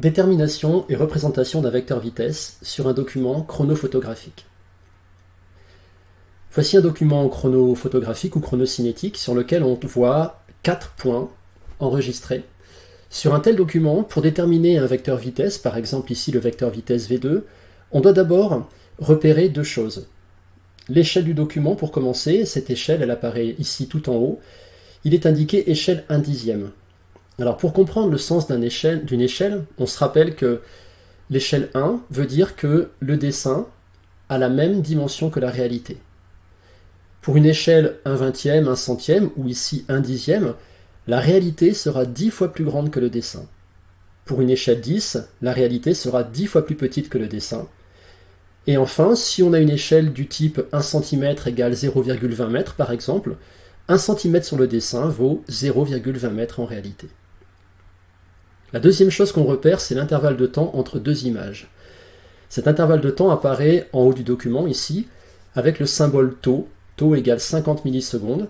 Détermination et représentation d'un vecteur vitesse sur un document chronophotographique. Voici un document chronophotographique ou chronocinétique sur lequel on voit 4 points enregistrés. Sur un tel document, pour déterminer un vecteur vitesse, par exemple ici le vecteur vitesse V2, on doit d'abord repérer deux choses. L'échelle du document pour commencer, cette échelle elle apparaît ici tout en haut, il est indiqué échelle 1/10. Alors pour comprendre le sens d'une échelle, on se rappelle que l'échelle 1 veut dire que le dessin a la même dimension que la réalité. Pour une échelle 1/20, 1/100, ou ici 1/10, la réalité sera 10 fois plus grande que le dessin. Pour une échelle 10, la réalité sera 10 fois plus petite que le dessin. Et enfin, si on a une échelle du type 1 cm égale 0,20 m par exemple, 1 cm sur le dessin vaut 0,20 m en réalité. La deuxième chose qu'on repère, c'est l'intervalle de temps entre deux images. Cet intervalle de temps apparaît en haut du document ici, avec le symbole tau, tau égale 50 millisecondes.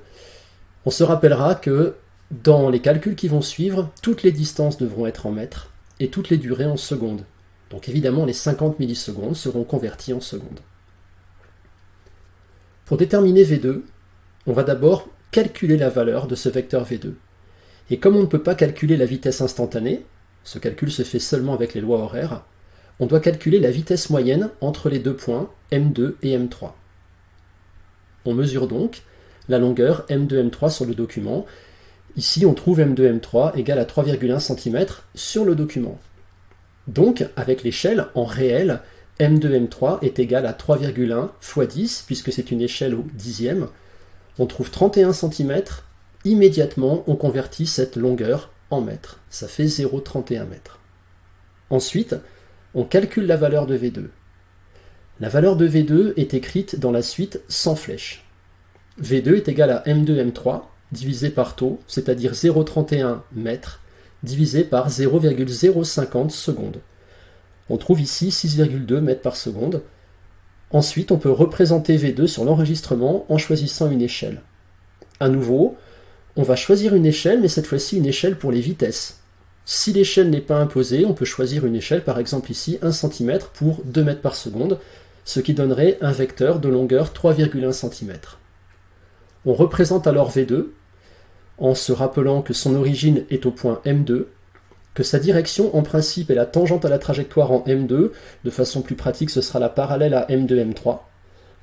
On se rappellera que dans les calculs qui vont suivre, toutes les distances devront être en mètres et toutes les durées en secondes. Donc évidemment, les 50 millisecondes seront converties en secondes. Pour déterminer V2, on va d'abord calculer la valeur de ce vecteur V2. Et comme on ne peut pas calculer la vitesse instantanée, ce calcul se fait seulement avec les lois horaires, on doit calculer la vitesse moyenne entre les deux points M2 et M3. On mesure donc la longueur M2, M3 sur le document. Ici, on trouve M2, M3 égale à 3,1 cm sur le document. Donc, avec l'échelle, en réel, M2, M3 est égal à 3,1 x 10, puisque c'est une échelle au dixième. On trouve 31 cm. Immédiatement, on convertit cette longueur en mètres. Ça fait 0,31 mètres. Ensuite, on calcule la valeur de V2. La valeur de V2 est écrite dans la suite sans flèche. V2 est égal à M2, M3 divisé par tau, c'est-à-dire 0,31 mètres, divisé par 0,050 secondes. On trouve ici 6,2 mètres par seconde. Ensuite, on peut représenter V2 sur l'enregistrement en choisissant une échelle. À nouveau, on va choisir une échelle, mais cette fois-ci une échelle pour les vitesses. Si l'échelle n'est pas imposée, on peut choisir une échelle, par exemple ici 1 cm pour 2 mètres par seconde, ce qui donnerait un vecteur de longueur 3,1 cm. On représente alors V2 en se rappelant que son origine est au point M2, que sa direction en principe est la tangente à la trajectoire en M2, de façon plus pratique ce sera la parallèle à M2, M3.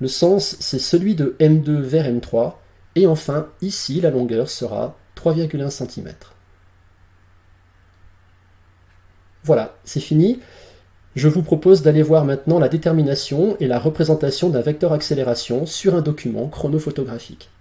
Le sens c'est celui de M2 vers M3, et enfin ici la longueur sera 3,1 cm. Voilà, c'est fini. Je vous propose d'aller voir maintenant la détermination et la représentation d'un vecteur accélération sur un document chronophotographique.